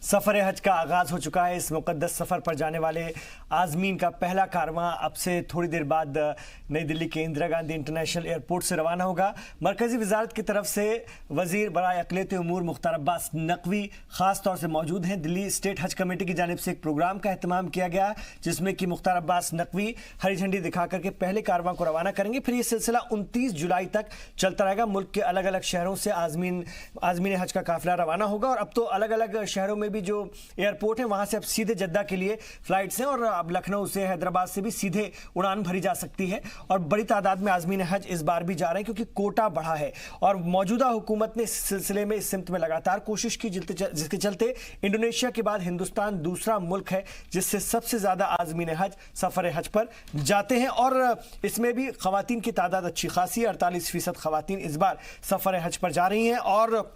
सफ़र हज का आगाज़ हो चुका है। इस मुक़द्दस सफ़र पर जाने वाले आज़मीन का पहला कारवां अब से थोड़ी देर बाद नई दिल्ली के इंदिरा गांधी इंटरनेशनल एयरपोर्ट से रवाना होगा। मरकज़ी वज़ारत की तरफ से वज़ीर बराए अक़लियती उमूर मुख्तार अब्बास नक़वी ख़ास तौर से मौजूद हैं। दिल्ली स्टेट हज कमेटी की जानिब से एक प्रोग्राम का एहतमाम किया गया जिसमें कि मुख्तार अब्बास नक़वी हरी झंडी दिखा करके पहले कारवां को रवाना करेंगे। फिर ये सिलसिला 29 जुलाई तक चलता रहेगा। मुल्क के अलग अलग शहरों से आज़मीन हज का काफ़िला रवाना होगा और अब तो अलग अलग शहरों में भी जो एयरपोर्ट है वहां से अब सीधे जद्दा के लिए फ्लाइट्स हैं और अब लखनऊ से हैदराबाद से भी सीधे उड़ान भरी जा सकती है और बड़ी तादाद में आज़मीन हज इस बार भी जा रहे हैं क्योंकि कोटा बढ़ा है और मौजूदा हुकूमत ने इस सिलसिले में इस सिमत में लगातार कोशिश की जिसके चलते इंडोनेशिया के बाद हिंदुस्तान दूसरा मुल्क है जिससे सबसे ज़्यादा आज़मीन हज सफ़र हज पर जाते हैं और इसमें भी ख़वातीन की तादाद अच्छी खासी है। 48% ख़वातीन इस बार सफ़र हज पर जा रही हैं और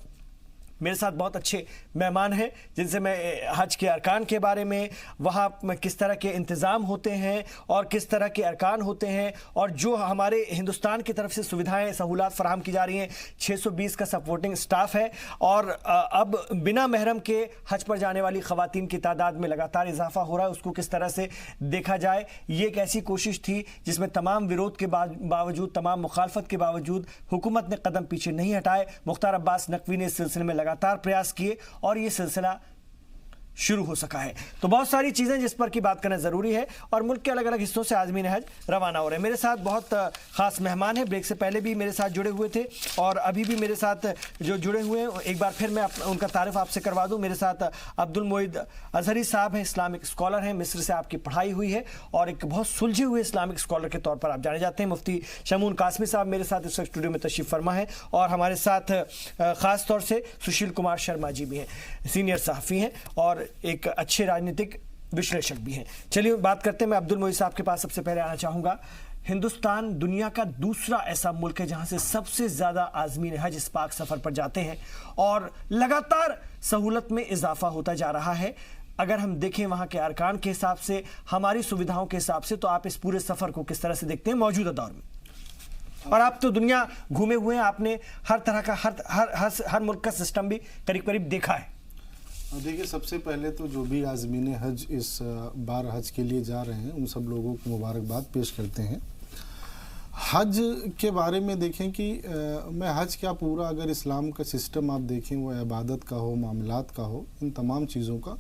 मेरे साथ बहुत अच्छे मेहमान हैं जिनसे मैं हज के अरकान के बारे में, वहाँ किस तरह के इंतज़ाम होते हैं और किस तरह के अरकान होते हैं और जो हमारे हिंदुस्तान की तरफ से सुविधाएं सहूलत फराहम की जा रही हैं। 620 का सपोर्टिंग स्टाफ है और अब बिना महरम के हज पर जाने वाली ख़वातीन की तादाद में लगातार इजाफा हो रहा है। उसको किस तरह से देखा जाए, ये एक ऐसी कोशिश थी जिसमें तमाम विरोध के बावजूद, तमाम मुखालफत के बावजूद हुकूमत ने कदम पीछे नहीं हटाए। मुख्तार अब्बास नक़वी ने इस सिलसिले में लगातार प्रयास किए और ये सिलसिला शुरू हो सका है। तो बहुत सारी चीज़ें जिस पर की बात करना ज़रूरी है और मुल्क के अलग अलग हिस्सों से आज़मीन हज रवाना हो रहे हैं। मेरे साथ बहुत ख़ास मेहमान हैं, ब्रेक से पहले भी मेरे साथ जुड़े हुए थे और अभी भी मेरे साथ जो जुड़े हुए हैं एक बार फिर मैं उनका तारीफ़ आपसे करवा दूं। मेरे साथ अब्दुल मोइद अजहरी साहब हैं, इस्लामिक स्कॉलर हैं, मिस्र से आपकी पढ़ाई हुई है और एक बहुत सुलझे हुए इस्लामिक स्कॉलर के तौर पर आप जाने जाते हैं। मुफ्ती शमून कासमी साहब मेरे साथ इस वक्त स्टूडियो में तशरीफ़ फरमा है और हमारे साथ ख़ास तौर से सुशील कुमार शर्मा जी भी हैं, सीनियर सहाफ़ी हैं और एक अच्छे राजनीतिक विश्लेषक भी हैं। चलिए बात करते हैं। मैं अब्दुल मोइद साहब के पास सबसे पहले आना चाहूँगा। हिंदुस्तान दुनिया का दूसरा ऐसा मुल्क है जहाँ से सबसे ज़्यादा आज़मीन हज इस पाक सफ़र पर जाते हैं और लगातार सहूलत में इजाफा होता जा रहा है। अगर हम देखें वहाँ के अरकान के हिसाब से, हमारी सुविधाओं के हिसाब से, तो आप इस पूरे सफ़र को किस तरह से देखते हैं मौजूदा दौर में? और आप तो दुनिया घूमे हुए हैं, आपने हर तरह का हर मुल्क का सिस्टम भी करीब करीब देखा है। देखिए, सबसे पहले तो जो भी आज़मीन हज इस बार हज के लिए जा रहे हैं उन सब लोगों को मुबारकबाद पेश करते हैं। हज के बारे में देखें कि मैं हज क्या पूरा अगर इस्लाम का सिस्टम आप देखें, वो इबादत का हो, मामलात का हो, इन तमाम चीज़ों का,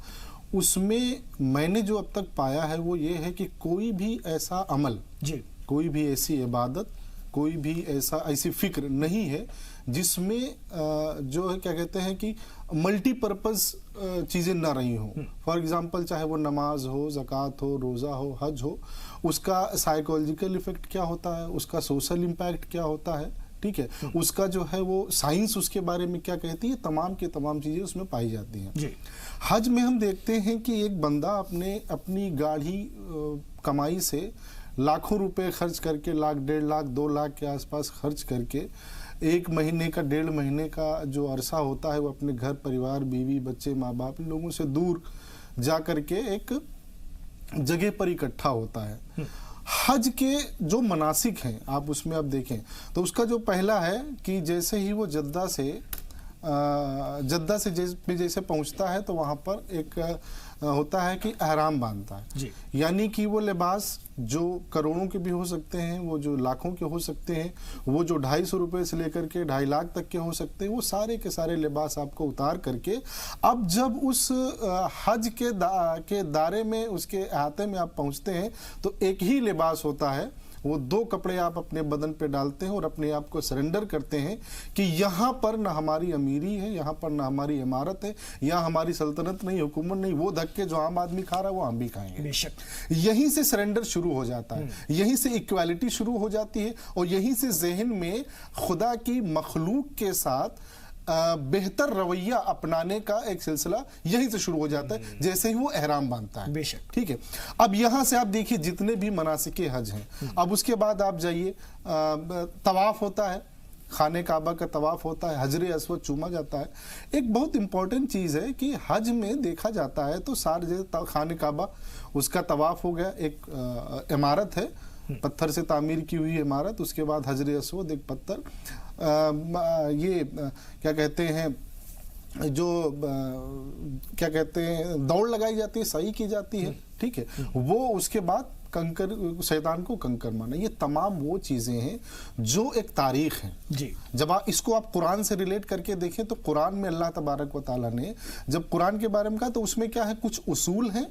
उसमें मैंने जो अब तक पाया है वो ये है कि कोई भी ऐसा अमल जी, कोई भी ऐसी इबादत, कोई भी ऐसी फ़िक्र नहीं है जिसमें जो है क्या कहते हैं कि मल्टीपर्पज़ चीज़ें ना रही हों। फॉर एग्ज़ाम्पल, चाहे वो नमाज हो, ज़कात हो, रोज़ा हो, हज हो, उसका साइकोलॉजिकल इफ़ेक्ट क्या होता है, उसका सोशल इम्पैक्ट क्या होता है, ठीक है, उसका जो है वो साइंस उसके बारे में क्या कहती है, तमाम की तमाम चीज़ें उसमें पाई जाती हैं। हज में हम देखते हैं कि एक बंदा अपनी गाढ़ी कमाई से लाखों रुपए खर्च करके, लाख, 1.5 लाख, 2 लाख के आसपास खर्च करके एक महीने का, 1.5 महीने का जो अरसा होता है वो अपने घर परिवार, बीवी, बच्चे, माँ बाप, इन लोगों से दूर जा करके एक जगह पर इकट्ठा होता है। हज के जो मनासिक हैं आप उसमें आप देखें तो उसका जो पहला है कि जैसे ही वो जद्दा से जैसे पहुंचता है तो वहाँ पर एक होता है कि एहराम बांधता है, यानी कि वो लिबास जो करोड़ों के भी हो सकते हैं, वो जो लाखों के हो सकते हैं, वो जो 250 रुपये से लेकर के 2.5 लाख तक के हो सकते हैं, वो सारे के सारे लिबास आपको उतार करके अब जब उस हज के दायरे में, उसके अहाते में आप पहुंचते हैं तो एक ही लिबास होता है। वो 2 कपड़े आप अपने बदन पे डालते हैं और अपने आप को सरेंडर करते हैं कि यहाँ पर ना हमारी अमीरी है, यहाँ पर ना हमारी इमारत है, यहाँ हमारी सल्तनत नहीं, हुकूमत नहीं, वो धक्के जो आम आदमी खा रहा है वो हम भी खाएंगे। बेशक यहीं से सरेंडर शुरू हो जाता है, यहीं से इक्वालिटी शुरू हो जाती है और यहीं से जहन में खुदा की मखलूक के साथ बेहतर रवैया अपनाने का एक सिलसिला यहीं से शुरू हो जाता है जैसे ही वो एहराम बांधता है। बेशक, ठीक है। अब यहाँ से आप देखिए जितने भी मनासिके हज हैं, अब उसके बाद आप जाइए, तवाफ होता है, खाने काबा का तवाफ होता है, हजरे अस्वद चूमा जाता है। एक बहुत इंपॉर्टेंट चीज़ है कि हज में देखा जाता है तो सारे खाने काबा, उसका तवाफ हो गया, एक इमारत है, पत्थर से तामीर की हुई इमारत, उसके बाद हजरे अस्वद एक पत्थर, ये क्या कहते हैं जो क्या कहते हैं दौड़ लगाई जाती है, सही की जाती है, ठीक है, वो उसके बाद कंकर, शैतान को कंकर माना, ये तमाम वो चीजें हैं जो एक तारीख है जी। जब आप इसको आप कुरान से रिलेट करके देखें तो कुरान में अल्लाह तबारक व ताला ने जब कुरान के बारे में कहा तो उसमें क्या है, कुछ उसूल हैं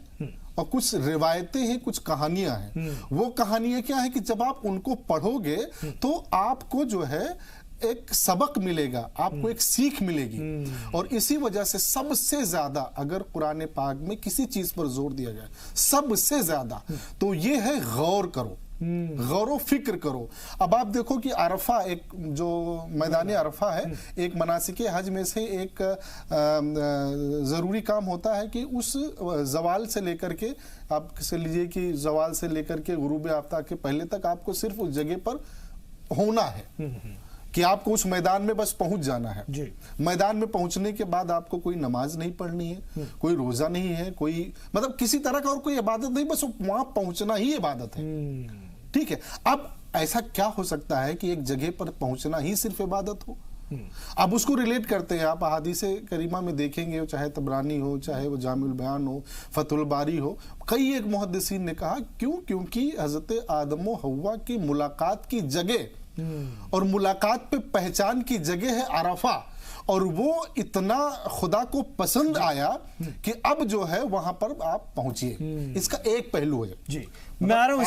और कुछ रिवायतें हैं, कुछ कहानियां हैं। वो कहानियां क्या है कि जब आप उनको पढ़ोगे तो आपको जो है एक सबक मिलेगा, आपको एक सीख मिलेगी। और इसी वजह से सबसे ज्यादा अगर कुरान पाक में किसी चीज पर जोर दिया जाए सबसे ज्यादा तो ये है गौर करो, गौर व फिक्र करो। अब आप देखो कि अरफा एक जो मैदान अरफा है, एक मनासिक हज में से एक जरूरी काम होता है कि उस जवाल से लेकर के, आप से लीजिए कि जवाल से लेकर के गुरूब आफ्ताब के पहले तक आपको सिर्फ उस जगह पर होना है कि आपको उस मैदान में बस पहुंच जाना है। मैदान में पहुंचने के बाद आपको कोई नमाज नहीं पढ़नी है, कोई रोजा नहीं है, कोई मतलब किसी तरह का और कोई इबादत नहीं, बस वहां पहुंचना ही इबादत है, ठीक है। अब ऐसा क्या हो सकता है कि एक जगह पर पहुंचना ही सिर्फ इबादत हो? अब उसको रिलेट करते हैं आप अहादीस करीमा में देखेंगे, चाहे तबरानी हो, चाहे वो जामिउल बयान हो, फतहुल बारी हो, कई एक मुहद्दिसीन ने कहा क्यों, क्योंकि हजरत आदम और हव्वा की मुलाकात की जगह और मुलाकात पे पहचान की जगह है अरफा, और वो इतना खुदा को पसंद आया कि अब जो है वहां पर आप पहुंचिए। इसका एक पहलू है जी। मैं आ रहा हूं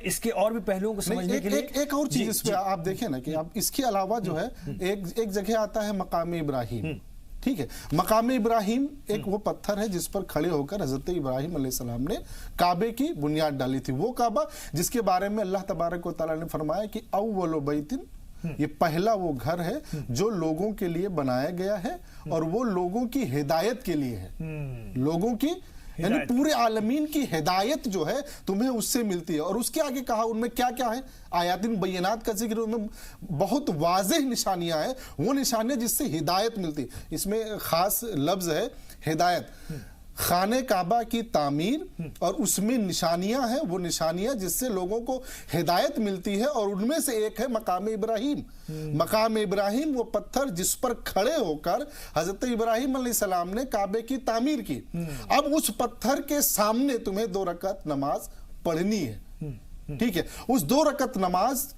इसके और भी पहलुओं को समझने के लिए एक और चीज इस पे आप देखें ना कि आप इसके अलावा जो है एक जगह आता है मकाम इब्राहिम, ठीक है। मकाम इब्राहिम एक वो पत्थर है जिस पर खड़े होकर हजरत इब्राहिम अलैहिस्सलाम ने काबे की बुनियाद डाली थी। वो काबा जिसके बारे में अल्लाह तबारक व तआला ने फरमाया कि अव्वलु बैतिन, ये पहला वो घर है जो लोगों के लिए बनाया गया है और वो लोगों की हिदायत के लिए है, लोगों की यानी पूरे आलमीन की हिदायत जो है तुम्हें उससे मिलती है। और उसके आगे कहा उनमें क्या क्या है, आयातिन बय्यनात का जिक्र, उनमें बहुत वाज़ेह निशानियां हैं, वो निशानियां जिससे हिदायत मिलती। इसमें खास लफ्ज है हिदायत। खाने काबा की तामीर और उसमें निशानियां हैं, वो निशानियां जिससे लोगों को हिदायत मिलती है, और उनमें से एक है मकाम इब्राहिम। मकाम इब्राहिम वो पत्थर जिस पर खड़े होकर हजरत इब्राहिम अलैहिस्सलाम ने काबे की तामीर की। अब उस पत्थर के सामने तुम्हें 2 रकात नमाज पढ़नी है, ठीक है। उस 2 रकात नमाज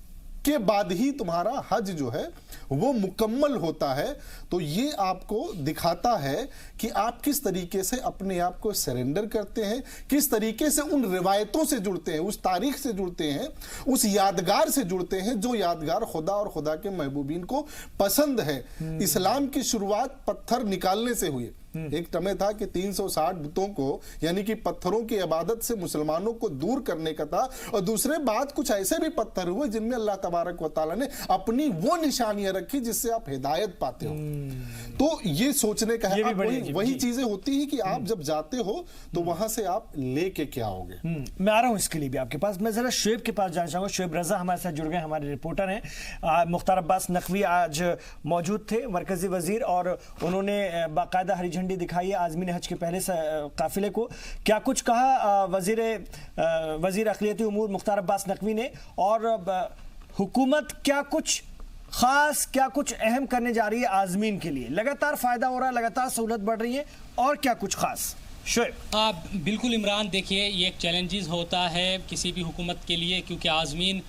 के बाद ही तुम्हारा हज जो है वो मुकम्मल होता है। तो ये आपको दिखाता है कि आप किस तरीके से अपने आप को सरेंडर करते हैं, किस तरीके से उन रिवायतों से जुड़ते हैं, उस तारीख से जुड़ते हैं, उस यादगार से जुड़ते हैं जो यादगार खुदा और खुदा के महबूबीन को पसंद है। इस्लाम की शुरुआत पत्थर निकालने से हुई। एक समय था कि 360 बुतों को यानी कि पत्थरों की इबादत से मुसलमानों को दूर करने का था, और दूसरे बात कुछ ऐसे भी पत्थर हुए जिनमें अल्लाह तबारक व तआला ने अपनी वो निशानियां रखी जिससे आप हिदायत पाते हो। तो ये सोचने का है, वही चीजें होती है कि आप जब जाते हो तो वहां से आप लेके क्या आओगे। मैं आ रहा हूं इसके लिए भी आपके पास। मैं जरा शुएब के पास जाना चाहूंगा। शुएब रजा हमारे साथ जुड़ गए, हमारे रिपोर्टर हैं। मुख्तार अब्बास नकवी आज मौजूद थे, मरकजी वजीर, और उन्होंने बाकायदा हरी झंडी दिखाई है आज़मीन हज के पहले काफिले को। क्या कुछ कहा वजीर अक़लियती उमूर मुख्तार अब्बास नकवी ने, और हुकूमत क्या कुछ खास, क्या कुछ अहम करने जा रही है आज़मीन के लिए? लगातार फायदा हो रहा है, लगातार सहूलत बढ़ रही है, और क्या कुछ खास? बिल्कुल इमरान, देखिए ये एक चैलेंजेस होता है किसी भी हुकूमत के लिए, क्योंकि आज़मीन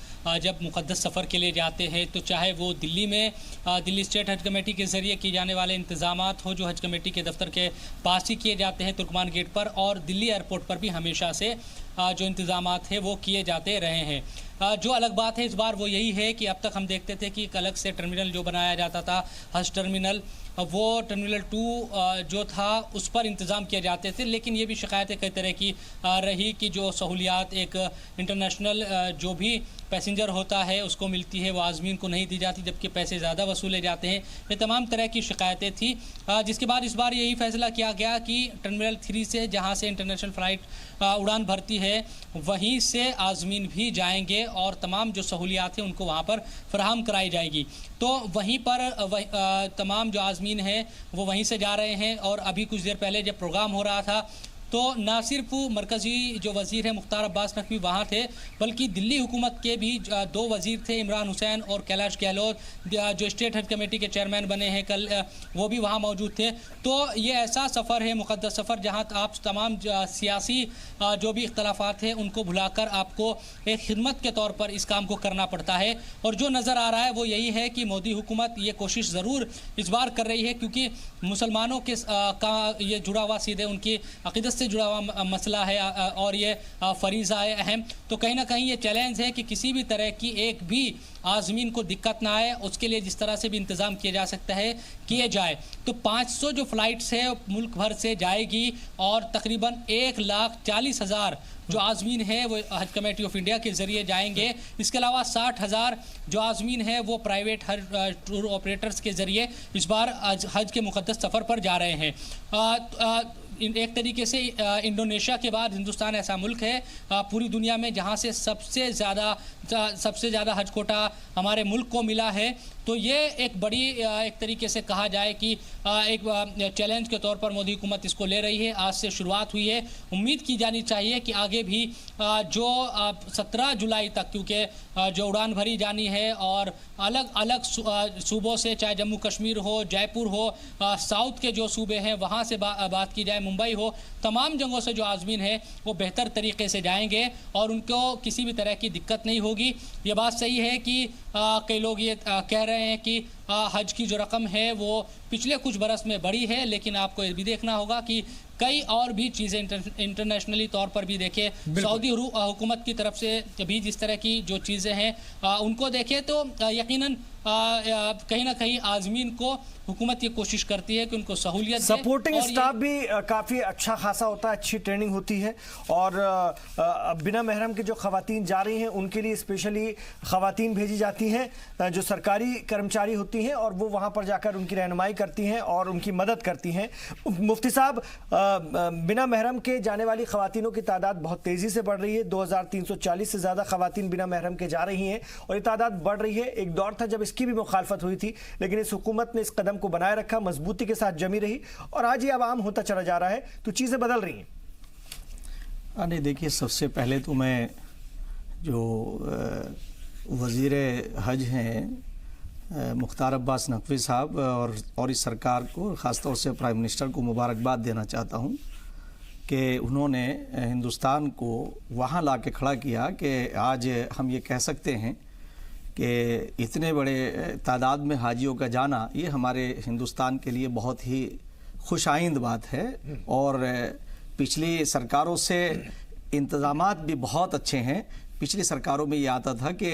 जब मुक़द्दस सफ़र के लिए जाते हैं तो चाहे वो दिल्ली में दिल्ली स्टेट हज कमेटी के ज़रिए किए जाने वाले इंतज़ामात हो जो हज कमेटी के दफ्तर के पास ही किए जाते हैं तुर्कमान गेट पर, और दिल्ली एयरपोर्ट पर भी हमेशा से जो इंतज़ामात है वो किए जाते रहे हैं। जो अलग बात है इस बार वो यही है कि अब तक हम देखते थे कि एक अलग से टर्मिनल जो बनाया जाता था हज टर्मिनल, वो टर्मिनल 2 जो था उस पर इंतज़ाम किए जाते थे, लेकिन ये भी शिकायतें कई तरह की रही कि जो सहूलियात एक इंटरनेशनल जो भी पैसेंजर होता है उसको मिलती है वो आज़मीन को नहीं दी जाती, जबकि पैसे ज़्यादा वसूले जाते हैं। ये तमाम तरह की शिकायतें थी, जिसके बाद इस बार यही फैसला किया गया कि टर्मिनल 3 से जहाँ से इंटरनेशनल फ़्लाइट उड़ान भरती है वहीं से आज़मीन भी जाएंगे और तमाम जो सहूलियात हैं उनको वहाँ पर फराहम कराई जाएगी। तो वहीं पर तमाम जो आज़मीन हैं वो वहीं से जा रहे हैं, और अभी कुछ देर पहले जब प्रोग्राम हो रहा था तो तो ना सिर्फ मरकजी जो वजीर है मुख्तार अब्बास नकवी वहाँ थे, बल्कि दिल्ली हुकूमत के भी 2 वजीर थे, इमरान हुसैन और कैलाश गहलोत जो स्टेट हज कमेटी के चेयरमैन बने हैं कल, वो भी वहाँ मौजूद थे। तो ये ऐसा सफ़र है, मुक़द्दस सफ़र, जहाँ आप तमाम सियासी जो भी इख्तलाफात हैं उनको भुलाकर आपको एक खिदमत के तौर पर इस काम को करना पड़ता है। और जो नज़र आ रहा है वो यही है कि मोदी हुकूमत ये कोशिश ज़रूर इस बार कर रही है, क्योंकि मुसलमानों के का ये जुड़ा हुआ सीधे उनकी अक़ीदत से जुड़ा हुआ मसला है और ये फरीज़ा है अहम। तो कहीं ना कहीं ये चैलेंज है कि किसी भी तरह की एक भी आज़मीन को दिक्कत ना आए, उसके लिए जिस तरह से भी इंतज़ाम किया जा सकता है किए जाए। तो 500 जो फ़्लाइट्स है मुल्क भर से जाएगी और तकरीबन 1,40,000 जो आज़मीन है वो हज कमेटी ऑफ इंडिया के ज़रिए जाएंगे। इसके अलावा 60,000 जो आज़मीन है वो प्राइवेट टूर ऑपरेटर्स के ज़रिए इस बार हज के मुक़द्दस सफ़र पर जा रहे हैं। एक तरीके से इंडोनेशिया के बाद हिंदुस्तान ऐसा मुल्क है पूरी दुनिया में जहां से सबसे ज़्यादा हज कोटा हमारे मुल्क को मिला है। तो ये एक बड़ी एक तरीके से कहा जाए कि एक चैलेंज के तौर पर मोदी हुकूमत इसको ले रही है। आज से शुरुआत हुई है, उम्मीद की जानी चाहिए कि आगे भी जो 17 जुलाई तक, क्योंकि जो उड़ान भरी जानी है और अलग अलग सूबों से, चाहे जम्मू कश्मीर हो, जयपुर हो, साउथ के जो सूबे हैं वहाँ से बात की जाए, मुंबई हो, तमाम जगहों से जो आज़मीन है वो बेहतर तरीके से जाएंगे और उनको किसी भी तरह की दिक्कत नहीं होगी। ये बात सही है कि कई लोग ये कह रहे हैं कि हज की जो रकम है वो पिछले कुछ बरस में बढ़ी है, लेकिन आपको ये भी देखना होगा कि कई और भी चीज़ें इंटरनेशनली तौर पर भी देखें, सऊदी हुकूमत की तरफ से भी जिस तरह की जो चीज़ें हैं उनको देखें, तो यकीनन कहीं ना कहीं आज़मीन को हुकूमत ये कोशिश करती है कि उनको सहूलियत दे। सपोर्टिंग स्टाफ भी काफ़ी अच्छा खासा होता है, अच्छी ट्रेनिंग होती है और बिना महरम के जो ख़वातीन जा रही हैं उनके लिए स्पेशली ख़वातीन भेजी जाती हैं जो सरकारी कर्मचारी होती हैं और वो वहाँ पर जाकर उनकी रहनुमाई करती हैं और उनकी मदद करती हैं। मुफ्ती साहब, बिना महरम के जाने वाली ख़वातीनों की तादाद बहुत तेज़ी से बढ़ रही है। 2340 से ज़्यादा ख़वातीन बिना महरम के जा रही हैं और ये तादाद बढ़ रही है। एक दौर था जब इसकी भी मुखालफत हुई थी, लेकिन इस हुकूमत ने इस कदम को बनाए रखा, मजबूती के साथ जमी रही और आज ये अब आम होता चला जा रहा है, तो चीज़ें बदल रही हैं। नहीं, देखिए, सबसे पहले तो मैं जो वज़ीर हज हैं मुख्तार अब्बास नकवी साहब और इस सरकार को, ख़ासतौर से प्राइम मिनिस्टर को मुबारकबाद देना चाहता हूँ कि उन्होंने हिंदुस्तान को वहाँ ला के खड़ा किया कि आज हम ये कह सकते हैं कि इतने बड़े तादाद में हाजियों का जाना ये हमारे हिंदुस्तान के लिए बहुत ही खुशाइंद बात है। और पिछली सरकारों से इंतज़ामात भी बहुत अच्छे हैं। पिछली सरकारों में ये आता था कि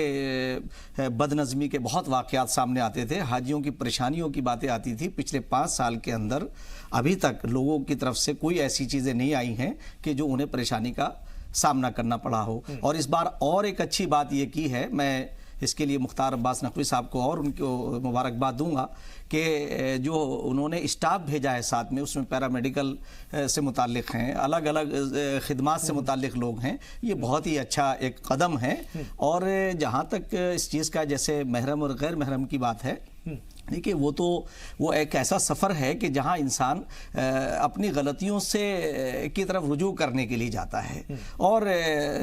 बदनज़मी के बहुत वाक़यात सामने आते थे, हाजियों की परेशानियों की बातें आती थी। पिछले 5 साल के अंदर अभी तक लोगों की तरफ से कोई ऐसी चीज़ें नहीं आई हैं कि जो उन्हें परेशानी का सामना करना पड़ा हो। और इस बार और एक अच्छी बात ये की है, मैं इसके लिए मुख्तार अब्बास नकवी साहब को और उनको मुबारकबाद दूंगा कि जो उन्होंने स्टाफ भेजा है साथ में, उसमें पैरामेडिकल से मुताल्लिक़ हैं, अलग अलग खिदमात से मुताल्लिक़ लोग हैं। ये बहुत ही अच्छा एक कदम है। और जहाँ तक इस चीज़ का, जैसे महरम और गैर महरम की बात है, देखिए वो एक ऐसा सफ़र है कि जहां इंसान अपनी गलतियों से की तरफ रुजू करने के लिए जाता है। और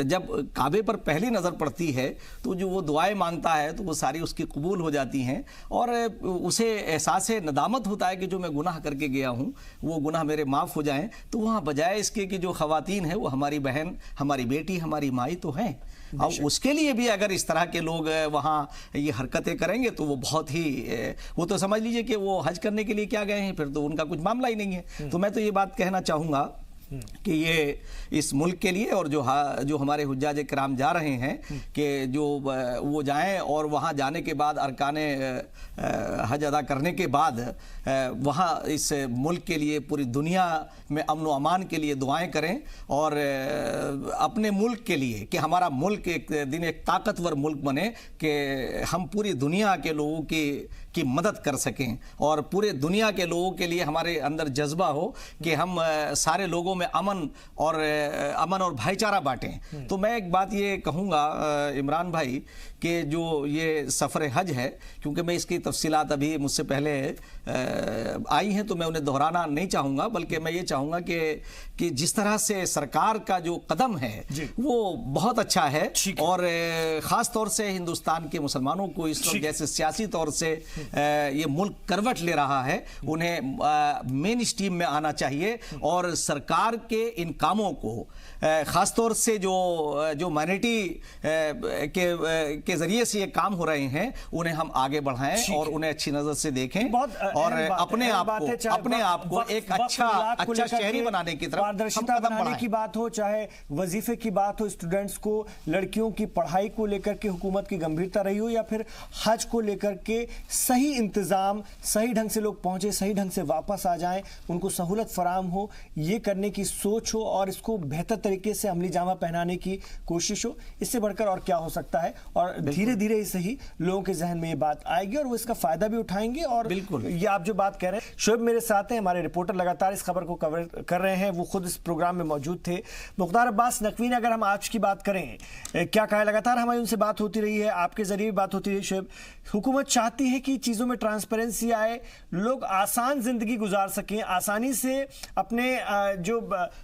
जब काबे पर पहली नज़र पड़ती है तो जो वो दुआएं मांगता है तो वो सारी उसकी कबूल हो जाती हैं और उसे एहसास नदामत होता है कि जो मैं गुनाह करके गया हूँ वो गुनाह मेरे माफ़ हो जाएं। तो वहाँ बजाय इसके कि जो ख़वातीन हैं वो हमारी बहन, हमारी बेटी, हमारी माई तो हैं। अब उसके लिए भी अगर इस तरह के लोग वहाँ ये हरकतें करेंगे तो वो बहुत ही, वो तो समझ लीजिए कि वो हज करने के लिए क्या गए हैं, फिर तो उनका कुछ मामला ही नहीं है। तो मैं तो ये बात कहना चाहूँगा कि ये इस मुल्क के लिए और जो हमारे हुज्जाज किराम जा रहे हैं कि जो वो जाएं और वहाँ जाने के बाद अरकाने हज अदा करने के बाद वहाँ इस मुल्क के लिए, पूरी दुनिया में अमन व अमान के लिए दुआएं करें और अपने मुल्क के लिए कि हमारा मुल्क एक दिन एक ताकतवर मुल्क बने, कि हम पूरी दुनिया के लोगों की کی مدد کر سکیں اور پورے دنیا کے لوگوں کے لیے ہمارے اندر جذبہ ہو کہ ہم سارے لوگوں میں امن اور بھائی چارہ بانٹیں. تو میں ایک بات یہ کہوں گا عمران بھائی کہ جو یہ سفر حج ہے، کیونکہ میں اس کی تفصیلات ابھی مجھ سے پہلے آئی ہیں تو میں انہیں دہرانا نہیں چاہوں گا، بلکہ میں یہ چاہوں گا کہ جس طرح سے سرکار کا جو قدم ہے وہ بہت اچھا ہے، اور خاص طور سے ہندوستان کے مسلمانوں کو اس وقت جیسے سیاسی طور سے یہ ملک کروٹ لے رہا ہے، انہیں مین اسٹریم میں آنا چاہیے اور سرکار کے ان کاموں کو خاص طور سے جو مائنرٹی کے ذریعے سے یہ کام ہو رہے ہیں انہیں ہم آگے بڑھائیں اور انہیں اچھی نظر سے دیکھیں اور اپنے آپ کو ایک اچھا شہری بنانے کی طرف پاردرشتا بنانے کی بات ہو، چاہے وظیفے کی بات ہو، اسٹوڈنٹس کو لڑکیوں کی پڑھائی کو لے کر کے حکومت کی گمبھیرتا رہی ہو، یا پھر حج کو لے کر کے صحیح انتظام، صحیح ڈھنگ سے لوگ پہنچے، صحیح ڈھنگ سے واپس آ جائیں، ان کو سہولت فراہم ہو، یہ کرنے کی سوچ ہو اور اس کو بہتر طریقے سے عملی جامہ پہنانے کی کوشش ہو، اس سے بڑھ کر اور کیا ہو سکتا ہے. اور دھیرے دھیرے ہی صحیح لوگوں کے ذہن میں یہ بات آئے گی اور وہ اس کا فائدہ بھی اٹھائیں گے. اور بالکل یہ آپ جو بات کہہ رہے ہیں، شعیب میرے ساتھ ہیں، ہمارے رپورٹر لگاتار اس خبر کو کور کر رہے ہیں، وہ خود اس پروگرام میں موجود تھے. مختار عباس نقوی نے اگر ہم آج کی بات کریں، کیا کہا ہے؟ لگاتار ہماری ان سے بات ہوتی رہی ہے، آپ کے ذریعے بھی بات ہوتی رہی. شعیب، حکومت چاہتی ہے کہ چیزوں میں ٹرانسپیرنسی آئے، لوگ آسان زندگی گزار سکیں، آسانی سے اپنے جو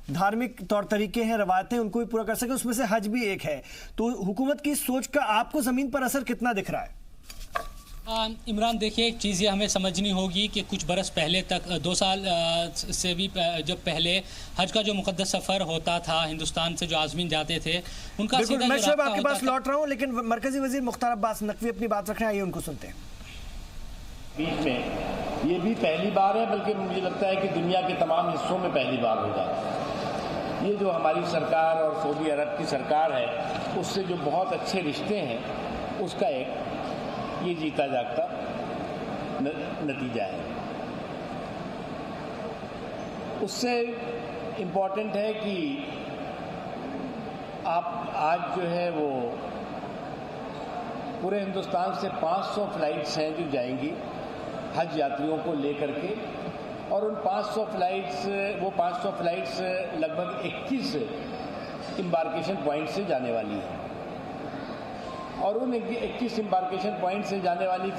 دھارمک طور طریقے ہیں، روایتیں، ان کو بھی پورا کر سکیں، اس میں سے حج بھی ایک ہے. تو حکومت کی سوچ کا آپ کو زمین پر اثر کتنا دکھ رہا ہے؟ عمران دیکھیے، ایک چیز یہ ہمیں سمجھنی ہوگی کہ کچھ برس پہلے تک 2 سال سے بھی جب پہلے حج کا جو مقدس سفر ہوتا تھا ہندوستان سے جو عازمین جاتے تھے ان کا بالکل. میں شعیب آپ کے پاس لوٹ رہا ہوں، لیکن مرکزی وزیر مختار عباس نقوی اپنی بات رکھ رہے ہیں، آئیے ان کو سنتے ہیں. بیچ میں یہ بھی پہلی بار ہے، بلکہ مجھے لگتا ہے کہ دنیا کے تمام حصوں میں پہلی بار ہوگا. یہ جو ہماری سرکار اور سعودی عرب کی سرکار ہے اس سے جو بہت اچھے رشتے ہیں اس کا ایک یہ جیتا جاگتا نتیجہ ہے. اس سے امپورٹنٹ ہے کہ آپ آج جو ہے وہ پورے ہندوستان سے 500 فلائٹس ہیں جو جائیں گی حج یاتریوں کو لے کر کے، اور ان 500 فلائٹس لگ بھگ 21 امبارکیشن پوائنٹ سے جانے والی ہیں، اور ان 21 امبارکیشن پوائنٹ سے جانے والی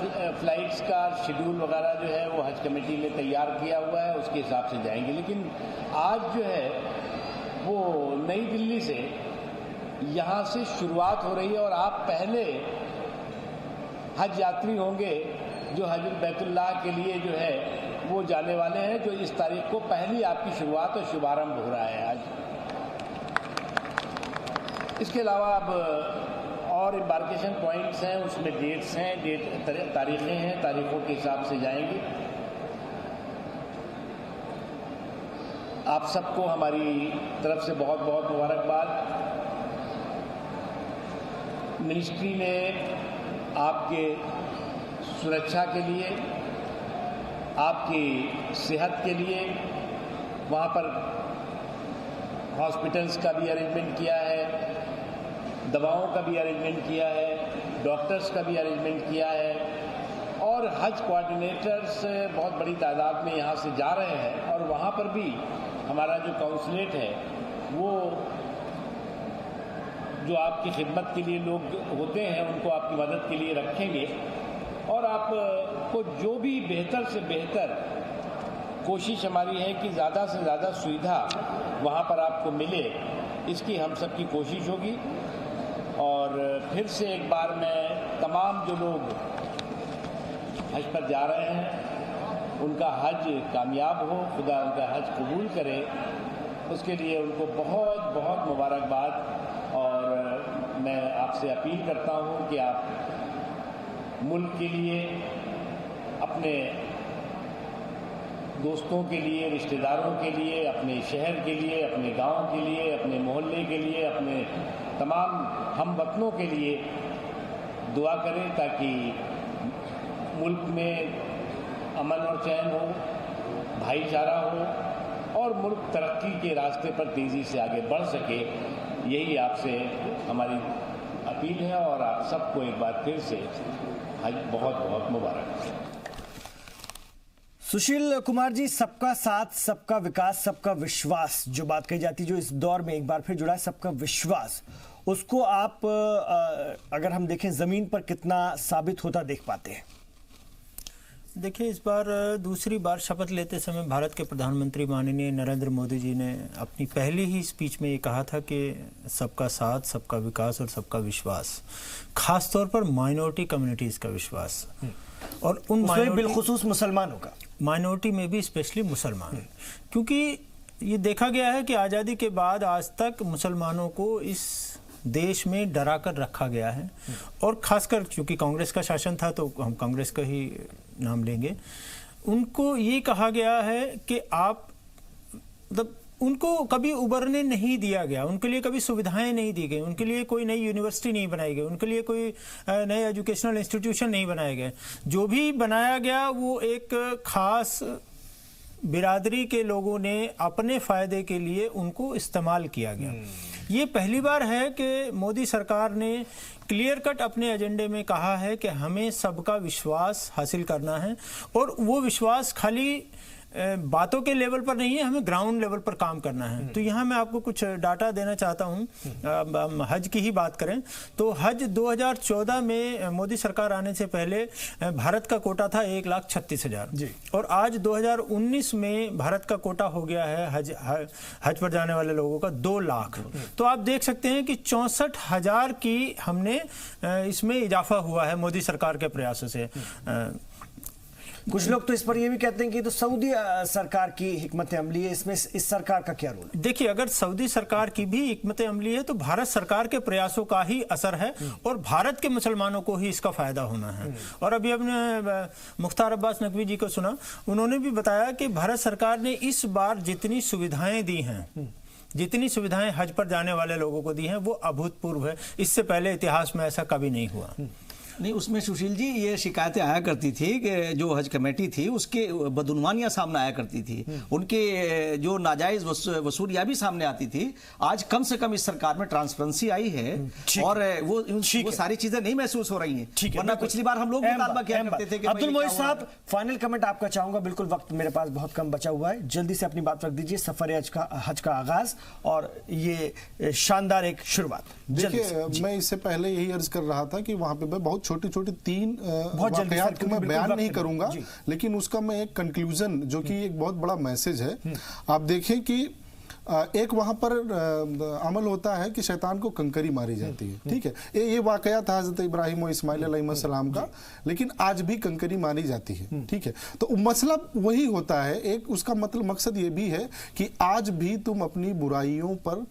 فلائٹس کا شیڈول وغیرہ جو ہے وہ حج کمیٹی نے تیار کیا ہوا ہے، اس کے حساب سے جائیں گے. لیکن آج جو ہے وہ نئی دلی سے یہاں سے شروعات ہو رہی ہے، اور آپ پہلے حج یاتری ہوں گے جو حج بیت اللہ کے لیے جو ہے وہ جانے والے ہیں، جو اس تاریخ کو پہلی آپ کی شروعات اور شبارمبھ ہو رہا ہے آج. اس کے علاوہ اب اور امبارکیشن پوائنٹس ہیں، اس میں ڈیٹس ہیں، تاریخیں ہیں، تاریخوں کے حساب سے جائیں گے. آپ سب کو ہماری طرف سے بہت بہت مبارکباد. منسٹری نے آپ کے سرکشا کے لیے، آپ کی صحت کے لیے وہاں پر ہاسپٹلس کا بھی ارینجمنٹ کیا ہے، دواؤں کا بھی ارینجمنٹ کیا ہے، ڈاکٹرز کا بھی ارینجمنٹ کیا ہے، اور حج کوآرڈینیٹرز بہت بڑی تعداد میں یہاں سے جا رہے ہیں، اور وہاں پر بھی ہمارا جو کونسلیٹ ہے وہ جو آپ کی خدمت کے لیے لوگ ہوتے ہیں ان کو آپ کی مدد کے لیے رکھیں گے، اور آپ کو جو بھی بہتر سے بہتر کوشش ہماری ہے کہ زیادہ سے زیادہ سویدھا وہاں پر آپ کو ملے، اس کی ہم سب کی کوشش ہوگی. اور پھر سے ایک بار میں تمام جو لوگ حج پر جا رہے ہیں ان کا حج کامیاب ہو، خدا ان کا حج قبول کرے، اس کے لیے ان کو بہت بہت مبارکباد. اور میں آپ سے اپیل کرتا ہوں کہ آپ ملک کے لیے، اپنے دوستوں کے لیے، رشتہ داروں کے لیے، اپنے شہر کے لیے، اپنے گاؤں کے لیے، اپنے محلے کے لیے، اپنے تمام ہم وطنوں کے لیے دعا کریں تاکہ ملک میں امن اور چین ہو، بھائی چارہ ہو، اور ملک ترقی کے راستے پر تیزی سے آگے بڑھ سکے. یہی آپ سے ہماری اپیل ہے، اور آپ سب کو ایک بار پھر سے حج بہت بہت مبارک. सुशील कुमार जी, सबका साथ, सबका विकास, सबका विश्वास जो बात कही जाती है, जो इस दौर में एक बार फिर जुड़ा है, सबका विश्वास, उसको आप अगर हम देखें जमीन पर कितना साबित होता देख पाते हैं? देखिए, इस बार दूसरी बार शपथ लेते समय भारत के प्रधानमंत्री माननीय नरेंद्र मोदी जी ने अपनी पहली ही स्पीच में ये कहा था कि सबका साथ, सबका विकास और सबका विश्वास, खास तौर पर माइनॉरिटी कम्युनिटीज़ का विश्वास, और उन बिलखुसूस मुसलमानों का, माइनॉरिटी में भी स्पेशली मुसलमान, क्योंकि ये देखा गया है कि आज़ादी के बाद आज तक मुसलमानों को इस देश में डरा कर रखा गया है, और खासकर क्योंकि कांग्रेस का शासन था तो हम कांग्रेस का ही नाम लेंगे, उनको ये कहा गया है कि आप मतलब उनको कभी उभरने नहीं दिया गया, उनके लिए कभी सुविधाएं नहीं दी गई, उनके लिए कोई नई यूनिवर्सिटी नहीं बनाई गई, उनके लिए कोई नए एजुकेशनल इंस्टीट्यूशन नहीं बनाए गए। जो भी बनाया गया वो एक खास बिरादरी के लोगों ने अपने फ़ायदे के लिए उनको इस्तेमाल किया गया। ये पहली बार है कि मोदी सरकार ने क्लियर कट अपने एजेंडे में कहा है कि हमें सबका विश्वास हासिल करना है, और वो विश्वास खाली बातों के लेवल पर नहीं है, हमें ग्राउंड लेवल पर काम करना है। तो यहाँ मैं आपको कुछ डाटा देना चाहता हूँ। हम हज की ही बात करें तो हज 2014 में मोदी सरकार आने से पहले भारत का कोटा था 1,36,000, और आज 2019 में भारत का कोटा हो गया है हज पर जाने वाले लोगों का 2 लाख। तो आप देख सकते हैं कि 64,000 की हमने इसमें इजाफा हुआ है मोदी सरकार के प्रयासों से। कुछ लोग तो इस पर ये भी कहते हैं कि तो सऊदी सरकार की हिकमत अमली है, इसमें इस सरकार का क्या रोल है? देखिए, अगर सऊदी सरकार की भी हिकमत अमली है तो भारत सरकार के प्रयासों का ही असर है, और भारत के मुसलमानों को ही इसका फायदा होना है। और अभी हमने मुख्तार अब्बास नकवी जी को सुना, उन्होंने भी बताया कि भारत सरकार ने इस बार जितनी सुविधाएं दी हैं, जितनी सुविधाएं हज पर जाने वाले लोगों को दी हैं, वो अभूतपूर्व है। इससे पहले इतिहास में ऐसा कभी नहीं हुआ। नहीं, उसमें सुशील जी ये शिकायतें आया करती थी कि जो हज कमेटी थी उसके बदउनवानियां सामने आया करती थी, उनके जो नाजायज वसूलियां भी सामने आती थी। आज कम से कम इस सरकार में ट्रांसपेरेंसी आई है, और वो सारी चीजें नहीं महसूस हो रही हैं। वरना पिछली बार हम लोग मुतालबा किया करते थे कि अब्दुल मोइज साहब, फाइनल कमेंट आपका चाहूंगा, बिल्कुल वक्त मेरे पास बहुत कम बचा हुआ है, जल्दी से अपनी बात रख दीजिए। सफर हज का आगाज और ये शानदार एक शुरुआत। देखिए, मैं इससे पहले यही अर्ज कर रहा था कि वहां पे बहुत छोटी छोटी 3 वाकयात को मैं बयान नहीं करूंगा, लेकिन उसका मैं एक कंक्लूजन, जो कि एक बहुत बड़ा मैसेज है। आप देखें कि एक वहां पर अमल होता है कि शैतान को कंकरी मारी जाती है, ठीक है। ये वाकया था हजरत इब्राहिम और इस्माइल अलैहिस्सलाम का, लेकिन आज भी कंकरी मारी जाती है, ठीक है। तो मसला वही होता है, एक उसका मतलब मकसद ये भी है कि आज भी तुम अपनी बुराइयों पर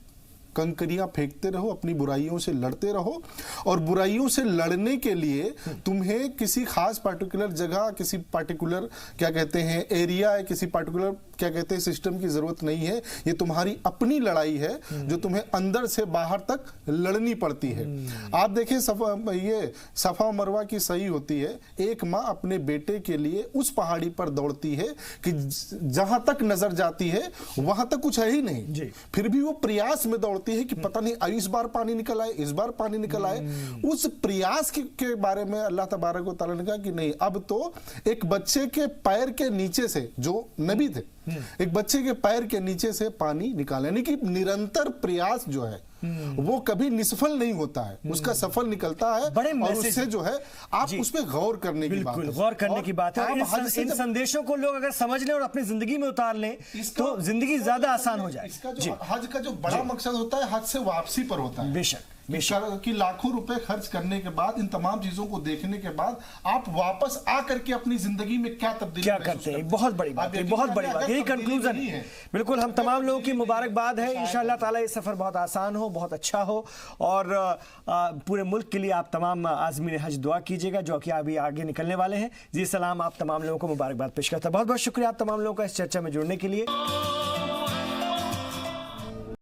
कंकरियां फेंकते रहो, अपनी बुराइयों से लड़ते रहो, और बुराइयों से लड़ने के लिए तुम्हें किसी खास पार्टिकुलर जगह, किसी पार्टिकुलर क्या कहते हैं एरिया, किसी पार्टिकुलर क्या कहते हैं सिस्टम की जरूरत नहीं है। ये तुम्हारी अपनी लड़ाई है जो तुम्हें अंदर से बाहर तक लड़नी पड़ती है। आप देखें, ये सफा मरवा की सही होती है। एक माँ अपने बेटे के लिए उस पहाड़ी पर दौड़ती है कि जहां तक नजर जाती है वहां तक कुछ है ही नहीं, फिर भी वो प्रयास में दौड़ती है कि पता नहीं इस बार पानी निकल आए, इस बार पानी निकल आए। उस प्रयास के बारे में अल्लाह तबारक व तआला ने कहा कि नहीं, अब तो एक बच्चे के पैर के नीचे से, जो नबी थे, एक बच्चे के पैर के नीचे से पानी निकाले, यानी कि निरंतर प्रयास जो है वो कभी निष्फल नहीं होता है, उसका सफल निकलता है। बड़े और उससे जो है आप उस पर गौर करने की बात है, गौर करने की बात है। इन संदेशों को लोग अगर समझ लें और अपनी जिंदगी में उतार लें तो जिंदगी ज्यादा आसान हो जाए। इसका जो हज का जो बड़ा मकसद होता है, हज से वापसी पर होता है। बेशक कि लाखों रुपए खर्च करने के बाद, इन तमाम चीजों को देखने के बाद आप वापस आकर के अपनी जिंदगी में क्या तब्दीली क्या करते हैं, बहुत बड़ी बात है, बहुत बड़ी बात, यही कंक्लूजन है। बिल्कुल, हम तमाम लोगों की मुबारकबाद है। इंशाअल्लाह ताला ये सफर बहुत आसान हो, बहुत अच्छा हो, और पूरे मुल्क के लिए आप तमाम आज़मीन हज दुआ कीजिएगा जो कि अभी आगे निकलने वाले हैं। जी सलाम, आप तमाम लोगों को मुबारकबाद पेश करता है। बहुत बहुत शुक्रिया आप तमाम लोगों का इस चर्चा में जुड़ने के लिए।